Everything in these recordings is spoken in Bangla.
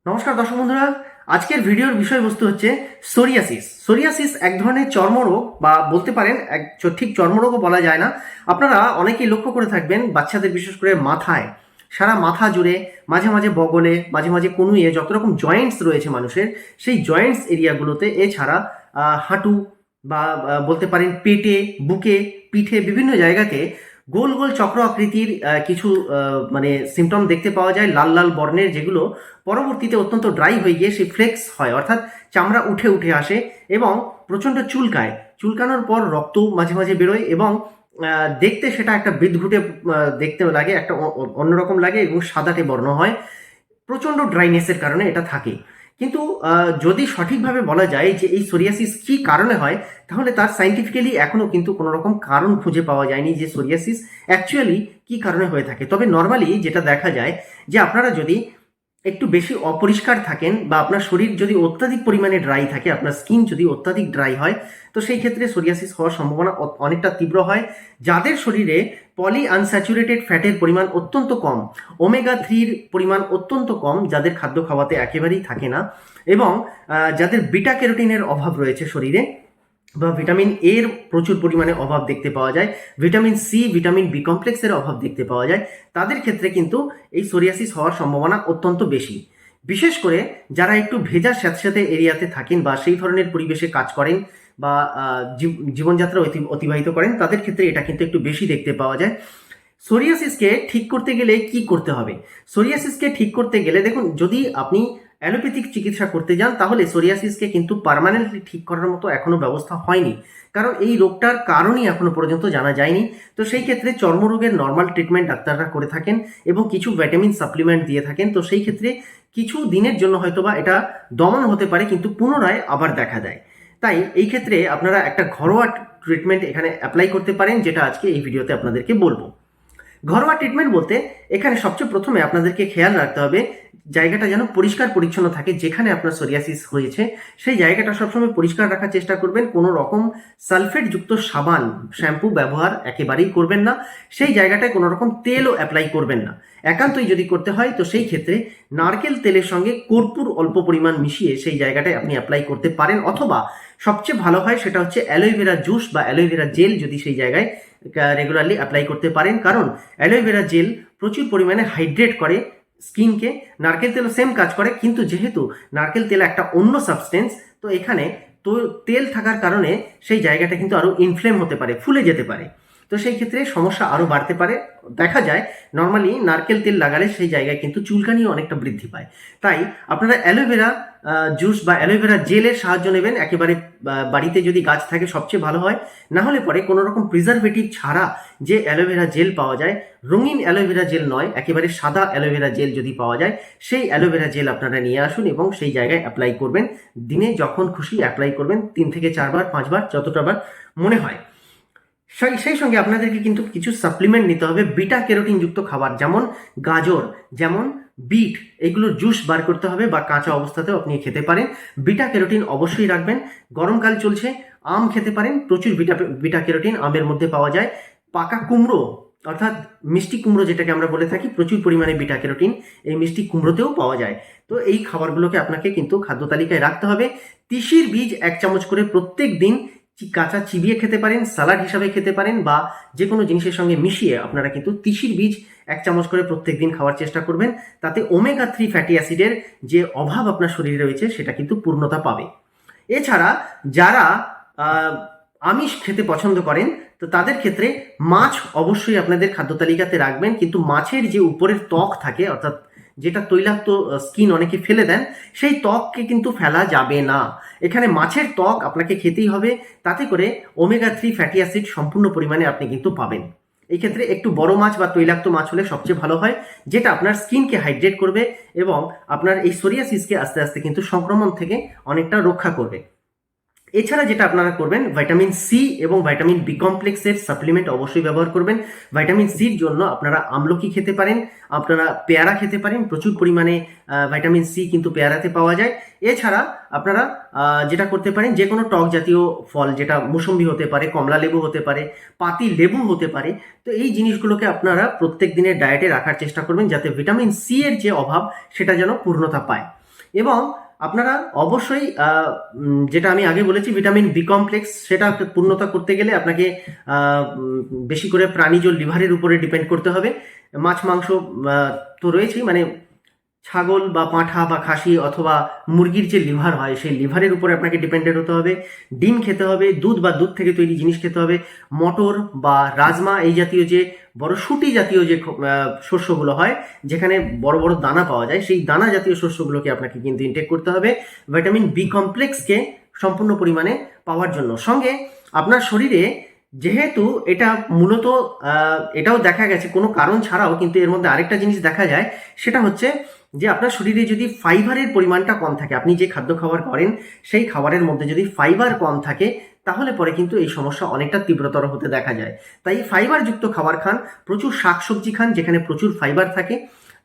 নমস্কার দর্শক বন্ধুরা, আজকের ভিডিওর বিষয়বস্তু হচ্ছে সোরিয়াসিস। সোরিয়াসিস এক ধরনের চর্মরোগ বা বলতে পারেন ঠিক চর্মরোগও বলা যায় না। আপনারা অনেকেই লক্ষ্য করে থাকবেন বাচ্চাদের বিশেষ করে মাথায়, সারা মাথা জুড়ে, মাঝে মাঝে বগলে, মাঝে মাঝে কনুইয়ে যত রকম জয়েন্টস রয়েছে মানুষের, সেই জয়েন্টস এরিয়াগুলোতে, এছাড়া হাঁটু বা বলতে পারেন পেটে, বুকে, পিঠে বিভিন্ন জায়গাতে গোল গোল চক্র আকৃতির কিছু মানে সিমটম দেখতে পাওয়া যায়, লাল লাল বর্ণের, যেগুলো পরবর্তীতে অত্যন্ত ড্রাই হয়ে গিয়ে সেই ফ্লেক্স হয়, অর্থাৎ চামড়া উঠে উঠে আসে এবং প্রচণ্ড চুলকায়। চুলকানোর পর রক্ত মাঝে মাঝে বেরোয় এবং দেখতে সেটা একটা বিদঘুটে দেখতে লাগে, একটা অন্যরকম লাগে এবং সাদাটে বর্ণ হয়। প্রচণ্ড ড্রাইনেসের কারণে এটা থাকে। কিন্তু যদি সঠিকভাবে বলা যায় যে এই সোরিয়াসিস কী কারণে হয়, তাহলে তার সায়েন্টিফিক্যালি এখনও কিন্তু কোনো রকম কারণ খুঁজে পাওয়া যায়নি যে সোরিয়াসিস অ্যাকচুয়ালি কী কারণে হয়ে থাকে। তবে নর্মালি যেটা দেখা যায় যে আপনারা যদি একটু বেশি অপরিষ্কার থাকেন বা আপনার শরীর যদি অত্যাধিক পরিমাণে ড্রাই থাকে, আপনার স্কিন যদি অত্যাধিক ড্রাই হয়, তো সেই ক্ষেত্রে সোরিয়াসিস হওয়ার সম্ভাবনা অনেকটা তীব্র হয়। যাদের শরীরে পলি আনস্যাচুরেটেড ফ্যাটের পরিমাণ অত্যন্ত কম, ওমেগা থ্রির পরিমাণ অত্যন্ত কম, যাদের খাদ্য খাওয়াতে একেবারেই থাকে না, এবং যাদের বিটা ক্যারোটিনের অভাব রয়েছে শরীরে, বা ভিটামিন এর প্রচুর পরিমাণে অভাব দেখতে পাওয়া যায়, ভিটামিন সি, ভিটামিন বি কমপ্লেক্সের অভাব দেখতে পাওয়া যায়, তাদের ক্ষেত্রে কিন্তু এই সোরিয়াসিস হওয়ার সম্ভাবনা অত্যন্ত বেশি। বিশেষ করে যারা একটু ভেজা স্যাঁতস্যাঁতে এরিয়াতে থাকেন বা সেই ধরনের পরিবেশে কাজ করেন বা জীবনযাত্রা অতিবাহিত করেন, তাদের ক্ষেত্রে এটা কিন্তু একটু বেশি দেখতে পাওয়া যায়। সোরিয়াসিসকে ঠিক করতে গেলে কি করতে হবে? সোরিয়াসিসকে ঠিক করতে গেলে দেখুন, যদি আপনি অ্যালোপ্যাথিক চিকিৎসা করতে যান, তাহলে সোরিয়াসিসকে কিন্তু পার্মানেন্টলি ঠিক করার মতো এখনো ব্যবস্থা হয়নি, কারণ এই রোগটার কারণই এখনো পর্যন্ত জানা যায়নি। তো সেই ক্ষেত্রে চর্মরোগের নর্মাল ট্রিটমেন্ট ডাক্তাররা করে থাকেন এবং কিছু ভিটামিন সাপ্লিমেন্ট দিয়ে থাকেন। তো সেই ক্ষেত্রে কিছু দিনের জন্য হয়তোবা এটা দমন হতে পারে, কিন্তু পুনরায় আবার দেখা দেয়। তাই এই ক্ষেত্রে আপনারা একটা ঘরোয়া ট্রিটমেন্ট এখানে অ্যাপ্লাই করতে পারেন, যেটা আজকে এই ভিডিওতে আপনাদেরকে বলবো। ঘরোয়া ট্রিটমেন্ট বলতে এখানে সবচেয়ে প্রথমে আপনাদেরকে খেয়াল রাখতে হবে জায়গাটা যেন পরিষ্কার পরিচ্ছন্ন থাকে। যেখানে আপনার সোরিয়াসিস হয়েছে সেই জায়গাটা সবসময় পরিষ্কার রাখার চেষ্টা করবেন। কোনো রকম সালফেটযুক্ত সাবান, শ্যাম্পু ব্যবহার একেবারেই করবেন না। সেই জায়গাটায় কোনো রকম তেলও অ্যাপ্লাই করবেন না। একান্তই যদি করতে হয়, তো সেই ক্ষেত্রে নারকেল তেলের সঙ্গে কর্পূর অল্প পরিমাণ মিশিয়ে সেই জায়গাটায় আপনি অ্যাপ্লাই করতে পারেন, অথবা সবচেয়ে ভালো হয় সেটা হচ্ছে অ্যালোভেরা জুস বা অ্যালোভেরা জেল যদি সেই জায়গায় রেগুলারলি অ্যাপ্লাই করতে পারেন, কারণ অ্যালোভেরা জেল প্রচুর পরিমাণে হাইড্রেট করে স্কিনকে। নারকেল তেলও সেম কাজ করে, কিন্তু যেহেতু নারকেল তেল একটা অন্য সাবস্টেন্স, তো এখানে তো তেল থাকার কারণে সেই জায়গাটা কিন্তু আরও ইনফ্লেম হতে পারে, ফুলে যেতে পারে। তো সেই ক্ষেত্রে সমস্যা আরও বাড়তে পারে। দেখা যায় নর্মালি নারকেল তেল লাগালে সেই জায়গায় কিন্তু চুলকানিও অনেকটা বৃদ্ধি পায়। তাই আপনারা অ্যালোভেরা জুস বা অ্যালোভেরা জেলের সাহায্য নেবেন। একেবারে বাড়িতে যদি গাছ থাকে সবচেয়ে ভালো হয়, না হলে পরে কোনো রকম প্রিজারভেটিভ ছাড়া যে অ্যালোভেরা জেল পাওয়া যায়, রঙিন অ্যালোভেরা জেল নয়, একেবারে সাদা অ্যালোভেরা জেল যদি পাওয়া যায়, সেই অ্যালোভেরা জেল আপনারা নিয়ে আসুন এবং সেই জায়গায় অ্যাপ্লাই করবেন। দিনে যখন খুশি অ্যাপ্লাই করবেন, 3 থেকে 4 বার, 5 বার, যতটাবার মনে হয়। সেই সঙ্গে আপনাদেরকে কিন্তু কিছু সাপ্লিমেন্ট নিতে হবে। বিটা ক্যারোটিন যুক্ত খাবার, যেমন গাজর, যেমন বিট, এগুলোর জুস বার করতে হবে বা কাঁচা অবস্থাতেও আপনি খেতে পারেন। বিটা ক্যারোটিন অবশ্যই রাখবেন। গরমকাল চলছে, আম খেতে পারেন, প্রচুর বিটা ক্যারোটিন আমের মধ্যে পাওয়া যায়। পাকা কুমড়ো, অর্থাৎ মিষ্টি কুমড়ো যেটাকে আমরা বলে থাকি, প্রচুর পরিমাণে বিটা ক্যারোটিন এই মিষ্টি কুমড়োতেও পাওয়া যায়। তো এই খাবারগুলোকে আপনাকে কিন্তু খাদ্য তালিকায় রাখতে হবে। তিসির বীজ 1 চামচ করে প্রত্যেক দিন কাঁচা চিবিয়ে খেতে পারেন, সালাড হিসাবে খেতে পারেন, বা যে কোনো জিনিসের সঙ্গে মিশিয়ে আপনারা কিন্তু তিসির বীজ 1 চামচ করে প্রত্যেক দিন খাওয়ার চেষ্টা করবেন। তাতে ওমেগা 3 ফ্যাটি অ্যাসিডের যে অভাব আপনার শরীরে রয়েছে সেটা কিন্তু পূর্ণতা পাবে। এছাড়া যারা আমিষ খেতে পছন্দ করেন, তো তাদের ক্ষেত্রে মাছ অবশ্যই আপনাদের খাদ্য তালিকাতে রাখবেন, কিন্তু মাছের যে উপরের ত্বক থাকে, অর্থাৎ যেটা তৈলাক্ত স্কিন অনেকে ফেলে দেন, সেই ত্বককে কিন্তু ফেলা যাবে না। এখানে মাছের ত্বক আপনাকে খেতেই হবে, তাতে করে ওমেগা 3 ফ্যাটি অ্যাসিড সম্পূর্ণ পরিমাণে আপনি কিন্তু পাবেন। এই ক্ষেত্রে একটু বড় মাছ বা তৈলাক্ত মাছ হলে সবচেয়ে ভালো হয়, যেটা আপনার স্কিনকে হাইড্রেট করবে এবং আপনার এই সোরিয়াসিসকে আস্তে আস্তে কিন্তু সংক্রমণ থেকে অনেকটা রক্ষা করবে। এছাড়া যেটা আপনারা করবেন, ভিটামিন সি এবং ভিটামিন বি কমপ্লেক্সের সাপ্লিমেন্ট অবশ্যই ব্যবহার করবেন। ভিটামিন সির জন্য আপনারা আমলকি খেতে পারেন, আপনারা পেয়ারা খেতে পারেন, প্রচুর পরিমাণে ভিটামিন সি কিন্তু পেয়ারাতে পাওয়া যায়। এছাড়া আপনারা যেটা করতে পারেন, যে কোনো টক জাতীয় ফল, যেটা মুসম্বি হতে পারে, কমলা লেবু হতে পারে, পাতি লেবু হতে পারে, তো এই জিনিসগুলোকে আপনারা প্রত্যেক দিনের ডায়েটে রাখার চেষ্টা করবেন, যাতে ভিটামিন সি এর যে অভাব সেটা যেন পূর্ণতা পায়। এবং আপনারা অবশ্যই যেটা আমি আগে বলেছি ভিটামিন বি কমপ্লেক্স, সেটা পূর্ণতা করতে গেলে আপনাকে বেশি করে প্রাণীজ লিভারের উপরে ডিপেন্ড করতে হবে। মাছ মাংস তো রয়েছেই, মানে ছাগল বা পাঁঠা বা খাসি অথবা মুরগির যে লিভার হয় সেই লিভারের উপরে আপনাকে ডিপেন্ডেন্ট হতে হবে। ডিম খেতে হবে, দুধ বা দুধ থেকে তৈরি জিনিস খেতে হবে, মটর বা রাজমা এই জাতীয় যে বড় শুটি জাতীয় যে শস্যগুলো হয় যেখানে বড় বড় দানা পাওয়া যায়, সেই দানা জাতীয় শস্যগুলোকে আপনাকে কিন্তু ইনটেক করতে হবে ভিটামিন বি কমপ্লেক্সকে সম্পূর্ণ পরিমাণে পাওয়ার জন্য। সঙ্গে আপনার শরীরে যেহেতু এটা মূলত এটাও দেখা গেছে কোনো কারণ ছাড়াও, কিন্তু এর মধ্যে আরেকটা জিনিস দেখা যায়, সেটা হচ্ছে যে আপনার শরীরে যদি ফাইবারের পরিমাণটা কম থাকে, আপনি যে খাদ্য খাবার করেন সেই খাবারের মধ্যে যদি ফাইবার কম থাকে তাহলে পরে কিন্তু এই সমস্যা অনেকটা তীব্রতর হতে দেখা যায়। তাই ফাইবারযুক্ত খাবার খান, প্রচুর শাকসবজি খান যেখানে প্রচুর ফাইবার থাকে,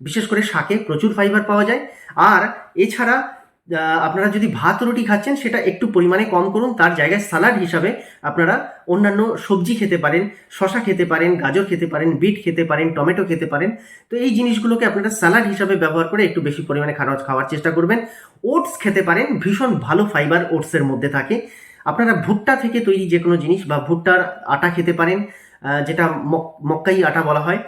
বিশেষ করে শাকে প্রচুর ফাইবার পাওয়া যায়। আর এছাড়া আপনারা যদি ভাত রুটি খাচ্ছেন সেটা একটু পরিমাণে কম করুন, তার জায়গায় সালাড হিসাবে আপনারা অন্যান্য সবজি খেতে পারেন, শশা খেতে পারেন, গাজর খেতে পারেন, বিট খেতে পারেন, টমেটো খেতে পারেন। তো এই জিনিসগুলোকে আপনারা স্যালাড হিসাবে ব্যবহার করে একটু বেশি পরিমাণে খাওয়ার চেষ্টা করবেন। ওটস খেতে পারেন, ভীষণ ভালো ফাইবার ওটসের মধ্যে থাকে। আপনারা ভুট্টা থেকে তৈরি যে কোনো জিনিস বা ভুট্টার আটা খেতে পারেন, যেটা মক্কাই আটা বলা হয়,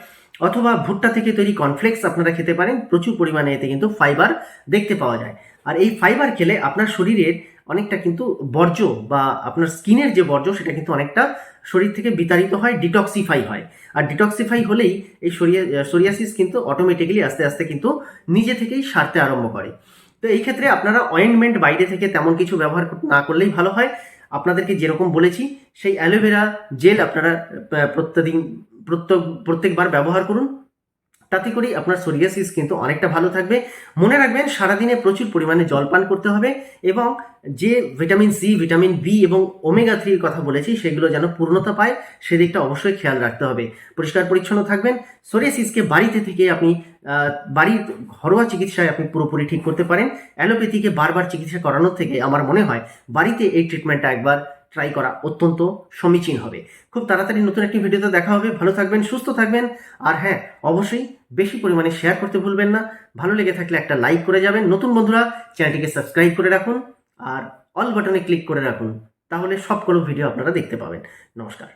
অথবা ভুট্টা থেকে তৈরি কর্নফ্লেক্স আপনারা খেতে পারেন। প্রচুর পরিমাণে এতে কিন্তু ফাইবার দেখতে পাওয়া যায়। আর এই ফাইবার খেলে আপনার শরীরের অনেকটা কিন্তু বর্জ্য বা আপনার স্কিনের যে বর্জ্য সেটা কিন্তু অনেকটা শরীর থেকে বিতাড়িত হয়, ডিটক্সিফাই হয়। আর ডিটক্সিফাই হলেই এই সোরিয়াসিস কিন্তু অটোমেটিক্যালি আস্তে আস্তে কিন্তু নিজে থেকেই সারতে আরম্ভ করে। তো এই ক্ষেত্রে আপনারা অয়েন্টমেন্ট বাইরে থেকে তেমন কিছু ব্যবহার না করলেই ভালো হয়। আপনাদেরকে যেরকম বলেছি সেই অ্যালোভেরা জেল আপনারা প্রত্যেকবার ব্যবহার করুন, তাতে করেই আপনার সোরিয়াসিস কিন্তু অনেকটা ভালো থাকবে। মনে রাখবেন সারাদিনে প্রচুর পরিমাণে জল পান করতে হবে এবং যে ভিটামিন সি, ভিটামিন বি এবং ওমেগা 3 কথা বলেছি সেগুলো যেন পূর্ণতা পায় সেদিকটা অবশ্যই খেয়াল রাখতে হবে। পরিষ্কার পরিচ্ছন্ন থাকবেন। সোরিয়াসিসকে বাড়িতে থেকে আপনি বাড়ির ঘরোয়া চিকিৎসায় আপনি পুরোপুরি ঠিক করতে পারেন। অ্যালোপ্যাথিকে বারবার চিকিৎসা করানোর থেকে আমার মনে হয় বাড়িতে এই ট্রিটমেন্টটা একবার ট্রাই করা অত্যন্ত সমীচীন হবে। খুব তাড়াতাড়ি নতুন একটি ভিডিওতে দেখা হবে। ভালো থাকবেন, সুস্থ থাকবেন। আর হ্যাঁ, অবশ্যই বেশি পরিমাণে শেয়ার করতে ভুলবেন না। ভালো লেগে থাকলে একটা লাইক করে যাবেন। নতুন বন্ধুরা চ্যানেলটিকে সাবস্ক্রাইব করে রাখুন আর অল বাটনে ক্লিক করে রাখুন, তাহলে সবগুলো ভিডিও আপনারা দেখতে পাবেন। নমস্কার।